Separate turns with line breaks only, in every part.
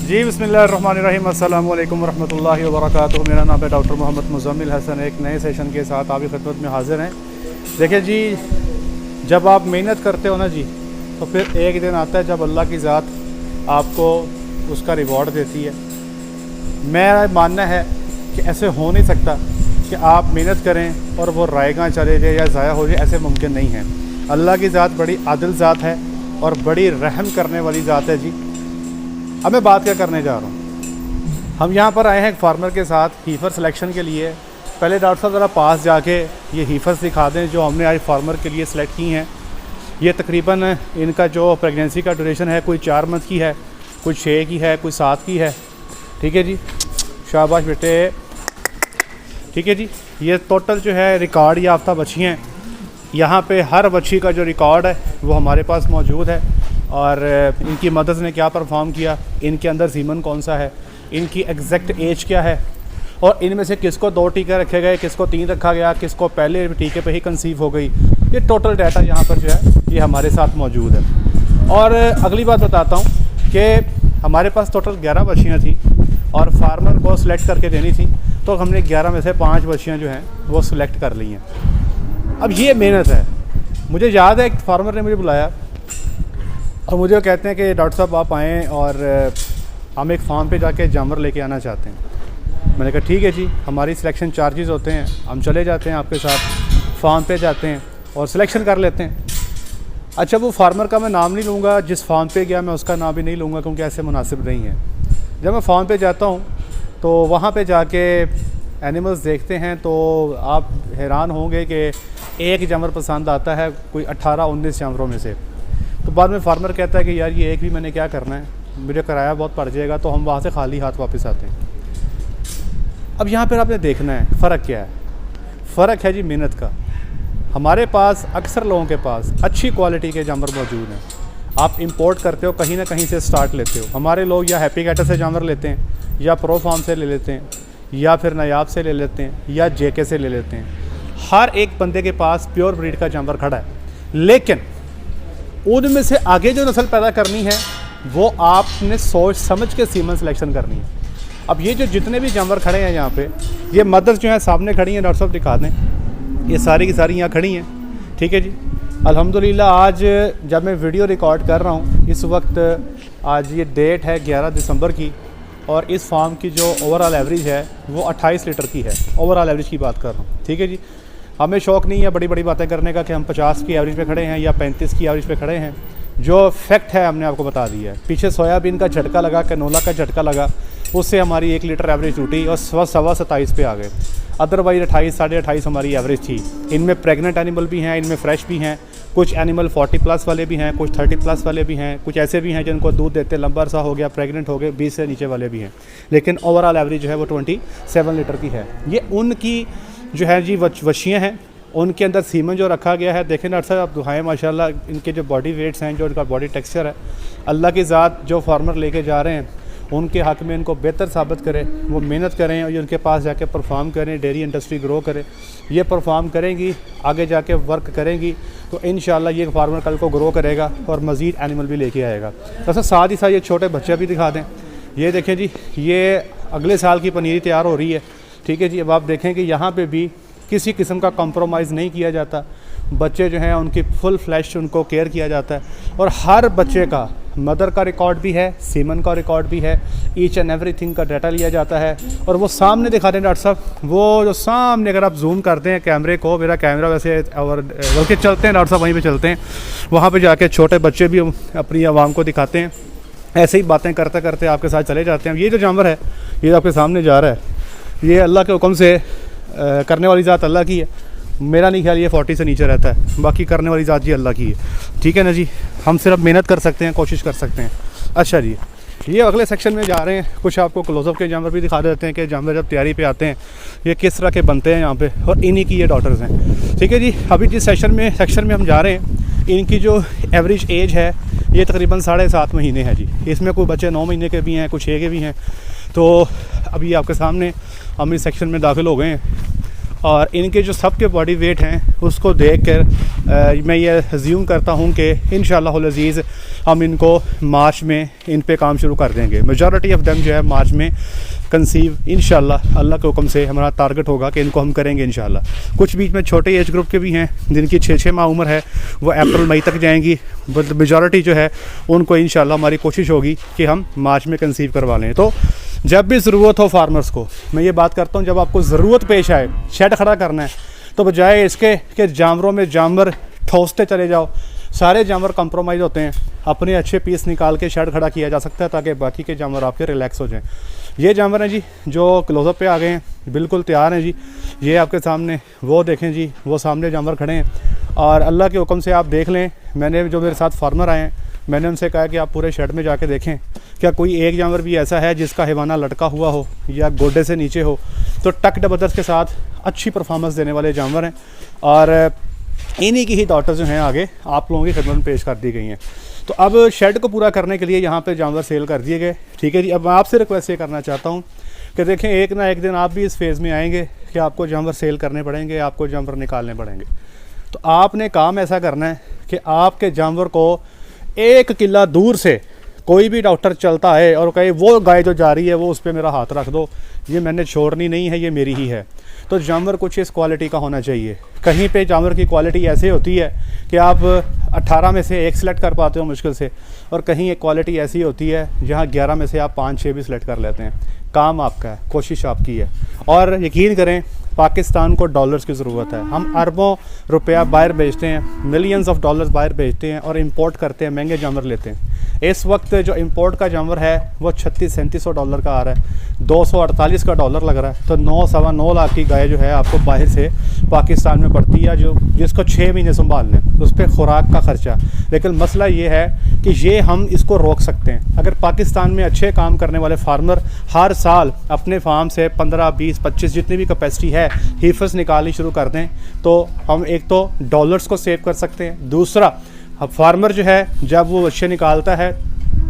जी बिस्मिल्लाहिर्रहमानिर्रहीम अस्सलाम वालेकुम रहमतुल्लाहि व बरकातुहू। मेरा नाम है डॉक्टर मोहम्मद मुज़म्मिल हसन। एक नए सेशन के साथ आपकी खिदमत में हाज़िर हैं। देखिए जी, जब आप मेहनत करते हो ना जी, तो फिर एक दिन आता है जब अल्लाह की ज़ात आपको उसका रिवॉर्ड देती है। मेरा मानना है कि ऐसे हो नहीं सकता कि आप मेहनत करें और वो रायगा चले जाए या ज़ाया हो जाए, ऐसे मुमकिन नहीं है। अल्लाह की ज़ात बड़ी आदिल ज़ात है और बड़ी रहम करने वाली ज़ात है जी। अब मैं बात क्या करने जा रहा हूँ, हम यहाँ पर आए हैं एक फार्मर के साथ हीफर सिलेक्शन के लिए। पहले डॉक्टर साहब ज़रा पास जाके ये हीफर्स दिखा दें जो हमने आज फार्मर के लिए सिलेक्ट की हैं। ये तकरीबन इनका जो प्रेगनेंसी का ड्यूरेशन है, कोई 4 मंथ की है, कोई 6 की है, कोई 7 की है। ठीक है जी, शाबाश बेटे। ठीक है जी, ये टोटल जो है रिकॉर्ड याफ्ता बच्ची हैं। यहाँ पे हर बच्ची का जो रिकॉर्ड है वो हमारे पास मौजूद है और इनकी मदर्स ने क्या परफॉर्म किया, इनके अंदर सीमन कौन सा है, इनकी एग्जैक्ट एज क्या है और इनमें से किसको 2 टीके रखे गए, किसको 3 रखा गया, किसको पहले टीके पे ही कंसीव हो गई। ये टोटल डाटा यहाँ पर जो है ये हमारे साथ मौजूद है। और अगली बात बताता हूँ कि हमारे पास टोटल 11 बच्चियाँ थी और फार्मर को सिलेक्ट करके देनी थी, तो हमने 11 में से 5 बच्चियाँ जो हैं वो सिलेक्ट कर ली हैं। अब ये मेहनत है। मुझे याद है एक फार्मर ने मुझे बुलाया और मुझे कहते हैं कि डॉक्टर साहब आप आएँ और हम एक फार्म पे जाके जानवर लेके आना चाहते हैं। मैंने कहा ठीक है जी, हमारी सिलेक्शन चार्जेस होते हैं, हम चले जाते हैं आपके साथ, फार्म पे जाते हैं और सिलेक्शन कर लेते हैं। अच्छा, वो फार्मर का मैं नाम नहीं लूँगा, जिस फार्म पे गया मैं उसका नाम भी नहीं लूँगा क्योंकि ऐसे मुनासिब नहीं है। जब मैं फार्म पे जाता हूँ तो वहाँ पे जाके एनिमल्स देखते हैं तो आप हैरान होंगे कि एक जानवर पसंद आता है कोई 18-19 जानवरों में से। तो बाद में फार्मर कहता है कि यार ये एक भी मैंने क्या करना है, मुझे किराया बहुत पड़ जाएगा, तो हम वहाँ से खाली हाथ वापस आते हैं। अब यहाँ पर आपने देखना है फ़र्क क्या है। फ़र्क है जी मेहनत का। हमारे पास अक्सर लोगों के पास अच्छी क्वालिटी के जानवर मौजूद हैं। आप इंपोर्ट करते हो, कहीं ना कहीं से स्टार्ट लेते हो। हमारे लोग या हैप्पी कैटर से जानवर लेते हैं, या प्रो फार्म से ले लेते हैं, या फिर नायाब से ले लेते हैं, या जेके से ले लेते हैं। हर एक बंदे के पास प्योर ब्रीड का जानवर खड़ा है, लेकिन उनमें से आगे जो नस्ल पैदा करनी है वो आपने सोच समझ के सीमन सिलेक्शन करनी है। अब ये जो जितने भी जानवर खड़े हैं यहाँ पे, ये मदर्स जो हैं सामने खड़ी हैं, डॉक्टर साहब दिखा दें, ये सारी की सारी यहाँ खड़ी हैं। ठीक है जी, अल्हम्दुलिल्लाह आज जब मैं वीडियो रिकॉर्ड कर रहा हूँ, इस वक्त आज ये डेट है 11 दिसंबर की और इस फार्म की जो ओवरऑल एवरेज है वो 28 लीटर की है। ओवरऑल एवरेज की बात कर रहा हूँ। ठीक है जी, हमें शौक़ नहीं है बड़ी बड़ी बातें करने का कि हम 50 की एवरेज पे खड़े हैं या 35 की एवरेज पे खड़े हैं। जो फैक्ट है हमने आपको बता दिया है। पीछे सोयाबीन का झटका लगा, कैनोला का झटका लगा, उससे हमारी 1 लीटर एवरेज टूटी और 27 पे आ गए। अदरवाइज 28 साढ़े 28 हमारी एवरेज थी। इनमें प्रेग्नेंट एनिमल भी हैं, इनमें फ्रेश भी हैं, कुछ एनिमल 40+ वाले भी हैं, कुछ 30+ वाले भी हैं, कुछ ऐसे भी हैं जिनको दूध देते लंबा अरसा हो गया, प्रेग्नेंट हो गए, 20 से नीचे वाले भी हैं। लेकिन ओवरऑल एवरेज जो है वो 27 लीटर की है। ये उनकी जो है जी वशियाँ हैं, उनके अंदर सीमन जो रखा गया है। देखें डॉक्टर साहब, आप दुआएं माशाल्लाह, इनके जो बॉडी वेट्स हैं, जो इनका बॉडी टेक्सचर है, अल्लाह की ज़ात जो फार्मर लेके जा रहे हैं उनके हक़ में इनको बेहतर साबित करें, वो मेहनत करें और उनके पास जाके परफॉर्म करें, डेयरी इंडस्ट्री ग्रो करे। ये परफॉर्म करेंगी, आगे जाके वर्क करेंगी तो इंशाल्लाह ये फार्मर कल को ग्रो करेगा और मज़ीद एनिमल भी लेके आएगा। तो साथ ही साथ ये छोटे बच्चे भी दिखा दें। ये देखें जी, ये अगले साल की पनीरी तैयार हो रही है। ठीक है जी, अब आप देखें कि यहाँ पर भी किसी किस्म का कॉम्प्रोमाइज़ नहीं किया जाता। बच्चे जो हैं उनकी फुल फ्लैश उनको केयर किया जाता है और हर बच्चे का मदर का रिकॉर्ड भी है, सीमन का रिकॉर्ड भी है, ईच एंड एवरीथिंग का डाटा लिया जाता है। और वो सामने दिखा दें डॉक्टर साहब, वो जो सामने अगर आप जूम करते हैं कैमरे को, मेरा कैमरा वैसे और बल्कि चलते हैं डॉक्टर साहब वहीं पे चलते हैं, वहाँ पे जाके छोटे बच्चे भी अपनी आवाम को दिखाते हैं। ऐसे ही बातें करते करते आपके साथ चले जाते हैं। ये जो जानवर है ये आपके सामने जा रहा है, ये अल्लाह के हुक्म से करने वाली ज़ात अल्लाह की है। मेरा नहीं ख्याल ये 40 से नीचे रहता है, बाकी करने वाली ज़ात जी अल्लाह की है। ठीक है ना जी, हम सिर्फ मेहनत कर सकते हैं, कोशिश कर सकते हैं। अच्छा जी, ये अगले सेक्शन में जा रहे हैं। कुछ आपको क्लोजअप के जानवर भी दिखा देते हैं कि जानवर जब तैयारी पे आते हैं ये किस तरह के बनते हैं यहाँ पे, और इन्हीं की ये डॉटर्स हैं। ठीक है जी, अभी जिस सेक्शन में हम जा रहे हैं, इनकी जो एवरेज एज है ये तकरीबन 7.5 महीने है जी। इसमें कोई बच्चे 9 महीने के भी हैं, कुछ 6 के भी हैं। तो अभी आपके सामने हम इस सेक्शन में दाखिल हो गए हैं और इनके जो सबके बॉडी वेट हैं उसको देख कर मैं ये अज्यूम करता हूँ कि इंशाअल्लाह अज़ीज़ हम इनको मार्च में इन पे काम शुरू कर देंगे। मेजॉरिटी ऑफ देम जो है मार्च में कंसीव इंशाअल्लाह अल्लाह के हुक्म से हमारा टारगेट होगा कि इनको हम करेंगे इंशाअल्लाह। कुछ बीच में छोटे एज ग्रुप के भी हैं जिनकी 6-6 माह उम्र है, वो अप्रैल मई तक जाएंगी, बट मेजॉरिटी जो है उनको इंशाअल्लाह हमारी कोशिश होगी कि हम मार्च में कंसीव करवा लें। तो जब भी ज़रूरत हो फार्मर्स को, मैं ये बात करता हूँ, जब आपको ज़रूरत पेश आए शेड खड़ा करना है तो बजाय इसके कि जानवरों में जानवर ठोसते चले जाओ, सारे जानवर कंप्रोमाइज़ होते हैं, अपने अच्छे पीस निकाल के शेड खड़ा किया जा सकता है ताकि बाकी के जानवर आपके रिलैक्स हो जाएं। ये जानवर हैं जी जो क्लोज़अप पे आ गए हैं, बिल्कुल तैयार हैं जी। ये आपके सामने, वो देखें जी, वो सामने जानवर खड़े हैं और अल्लाह के हुक्म से आप देख लें। मैंने जो मेरे साथ फार्मर आए हैं, मैंने उनसे कहा कि आप पूरे शेड में जाके देखें क्या कोई एक जानवर भी ऐसा है जिसका हैवाना लटका हुआ हो या गोडे से नीचे हो। तो टक डबदस के साथ अच्छी परफॉर्मेंस देने वाले जानवर हैं और इन्हीं की ही डॉटर जो हैं आगे आप लोगों की खिदमत में पेश कर दी गई हैं। तो अब शेड को पूरा करने के लिए यहाँ पे जानवर सेल कर दिए गए, ठीक है जी। अब मैं आपसे रिक्वेस्ट ये करना चाहता हूँ कि देखें एक ना एक दिन आप भी इस फेज़ में आएंगे कि आपको जानवर सेल करने पड़ेंगे, आपको जानवर निकालने पड़ेंगे। तो आपने काम ऐसा करना है कि आपके जानवर को 1 किला दूर से कोई भी डॉक्टर चलता है और कहे वो गाय जो जा रही है वो उस पर मेरा हाथ रख दो, ये मैंने छोड़नी नहीं है, ये मेरी ही है। तो जानवर कुछ इस क्वालिटी का होना चाहिए। कहीं पे जानवर की क्वालिटी ऐसे होती है कि आप 18 में से 1 सेलेक्ट कर पाते हो मुश्किल से, और कहीं एक क्वालिटी ऐसी होती है जहाँ 11 में से आप 5-6 भी सेलेक्ट कर लेते हैं। काम आपका है, कोशिश आपकी है। और यकीन करें पाकिस्तान को डॉलर्स की ज़रूरत है। हम अरबों रुपया बाहर भेजते हैं, मिलियंस ऑफ डॉलर्स बाहर भेजते हैं और इंपोर्ट करते हैं, महंगे जानवर लेते हैं। इस वक्त जो इंपोर्ट का जानवर है वो 3600-3700 डॉलर का आ रहा है, 248 का डॉलर लग रहा है। तो 9-9.25 लाख की गाय जो है आपको बाहर से पाकिस्तान में पड़ती है, जो जिसको 6 महीने संभालने, उस पर खुराक का ख़र्चा। लेकिन मसला ये है कि ये हम इसको रोक सकते हैं अगर पाकिस्तान में अच्छे काम करने वाले फार्मर हर साल अपने फार्म से 15, 20, 25 जितनी भी कैपेसिटी है हीफर्स निकालनी शुरू कर दें, तो हम एक तो डॉलर्स को सेव कर सकते हैं। दूसरा, अब फार्मर जो है जब वो बच्चे निकालता है,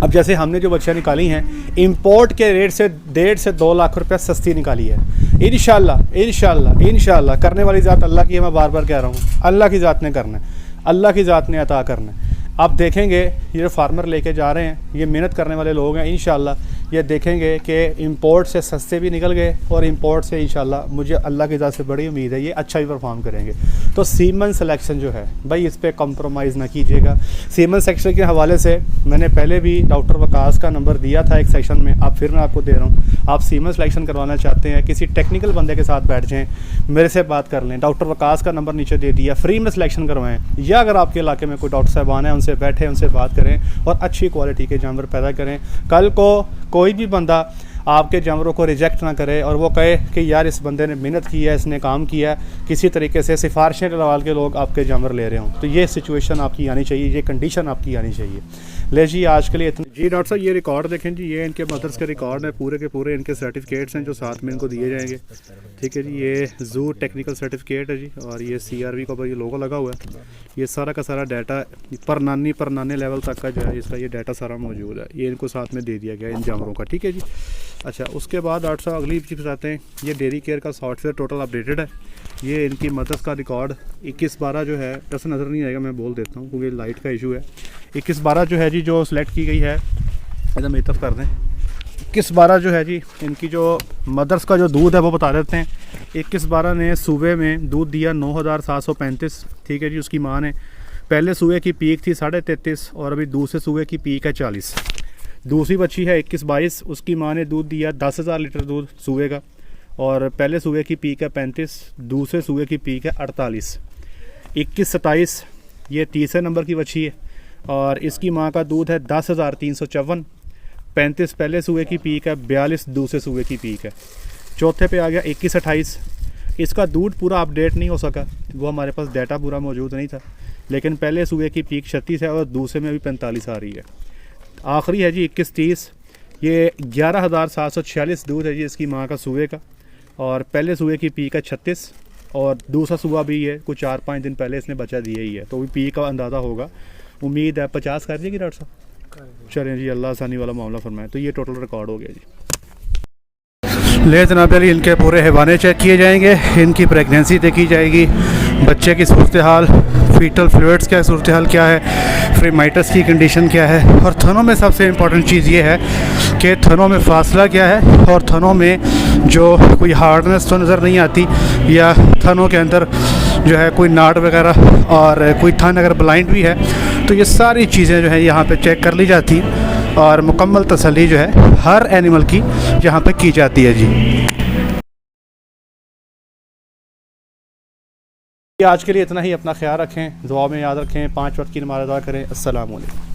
अब जैसे हमने जो बच्चे निकाली हैं इंपोर्ट के रेट से 1.5 से 2 लाख रुपया सस्ती निकाली है। इंशाल्लाह करने वाली ज़ात अल्लाह की है। मैं बार बार कह रहा हूँ अल्लाह की ज़ात ने करना है, अल्लाह की ज़ात ने अता करना है। आप देखेंगे ये जो फार्मर लेके जा रहे हैं ये मेहनत करने वाले लोग हैं, इंशाल्लाह ये देखेंगे कि इंपोर्ट से सस्ते भी निकल गए और इंपोर्ट से इंशाल्लाह मुझे अल्लाह की ज़ात से बड़ी उम्मीद है ये अच्छा भी परफॉर्म करेंगे। तो सीमन सिलेक्शन जो है भाई इस पर कॉम्प्रोमाइज़ ना कीजिएगा। सीमन सेक्शन के हवाले से मैंने पहले भी डॉक्टर वकास का नंबर दिया था एक सेक्शन में, अब फिर मैं आपको दे रहा हूँ। आप सीमन सिलेक्शन करवाना चाहते हैं, किसी टेक्निकल बंदे के साथ बैठ जाएँ, मेरे से बात कर लें, डॉक्टर वकास का नंबर नीचे दे दिया, फ्री में सिलेक्शन करवाएँ। या अगर आपके इलाके में कोई डॉक्टर साहबान है उनसे बैठे, उनसे बात करें और अच्छी क्वालिटी के जानवर पैदा करें। कल को कोई भी बंदा आपके जानवरों को रिजेक्ट ना करे और वो कहे कि यार इस बंदे ने मेहनत की है, इसने काम किया है, किसी तरीके से सिफारिशें डाल के लोग आपके जानवर ले रहे हों, तो ये सिचुएशन आपकी आनी चाहिए, ये कंडीशन आपकी आनी चाहिए। ले जी आज के लिए इतना। जी डॉक्टर साहब ये रिकॉर्ड देखें जी, ये इनके मदर्स के रिकॉर्ड है, पूरे के पूरे इनके सर्टिफिकेट्स हैं जो साथ में इनको दिए जाएंगे, ठीक है जी। ये जू टेक्निकल सर्टिफिकेट है जी, और ये CRV का ऊपर ये लोगो लगा हुआ है। ये सारा का सारा डाटा परनाने लेवल तक का जो है इसका ये डाटा सारा मौजूद है, ये इनको साथ में दे दिया गया इन जानवरों का, ठीक है जी। अच्छा, उसके बाद डॉक्टर साहब अगली चीज़ बताते हैं, ये डेयरी केयर का सॉफ्टवेयर टोटल अपडेटेड है। ये इनकी मदर्स का रिकॉर्ड 21/12 जो है, ऐसा नज़र नहीं आएगा, मैं बोल देता हूँ क्योंकि लाइट का इशू है। 21/12 जो है जी जो सिलेक्ट की गई है, एकदम इतफ कर दें। 21/12 जो है जी इनकी जो मदर्स का जो दूध है वो बता देते हैं। 21/12 ने सूबे में दूध दिया 9735, ठीक है जी। उसकी माँ ने पहले सूबे की पीक थी 33.5 और अभी दूसरे सूबे की पीक है 40। दूसरी बच्ची है 21/22, उसकी माँ ने दूध दिया 10,000 लीटर दूध सूबे का, और पहले सूबे की पीक है 35, दूसरे सूबे की पीक है 48। 21/27 ये तीसरे नंबर की बच्ची है और इसकी माँ का दूध है 10,354। 35 पहले सूबे की पीक है, 42 दूसरे सूबे की पीक है। चौथे पे आ गया 21/28। इसका दूध पूरा अपडेट नहीं हो सका, वो हमारे पास डाटा पूरा मौजूद नहीं था, लेकिन पहले सूबे की पीक 36 है और दूसरे में भी 45 आ रही है। आखिरी है जी 21/30, ये 11,746 दूध है जी इसकी माँ का सूबे का, और पहले सूबे की पीक है 36 और दूसरा सूबा भी है कुछ 4-5 दिन पहले इसने बच्चा दिया ही है, तो भी पीक का अंदाज़ा होगा। उम्मीद है 50 कर देगी डॉक्टर साहब। चलें जी, अल्लाह आसानी वाला मामला फरमाए। तो ये टोटल रिकॉर्ड हो गया जी। ले जनाब अली, इनके पूरे हैवाने चेक किए जाएंगे, इनकी प्रेगनेंसी देखी जाएगी, बच्चे की सूरत हाल, फीटल फ्लूइड्स क्या सूरत हाल क्या है, फ्रीमाइटस की कंडीशन क्या है, और थनों में सबसे इम्पॉर्टेंट चीज़ ये है कि थनों में फासला क्या है, और थनों में जो कोई हार्डनेस तो नज़र नहीं आती, या थनों के अंदर जो है कोई नाट वगैरह, और कोई थन अगर ब्लाइंड भी है तो ये सारी चीज़ें जो है यहाँ पे चेक कर ली जाती हैं, और मुकम्मल तसल्ली जो है हर एनिमल की यहाँ पे की जाती है जी। आज के लिए इतना ही, अपना ख्याल रखें, दुआ में याद रखें, 5 वक्त की नमाज़ अदा करें। अस्सलाम वालेकुम।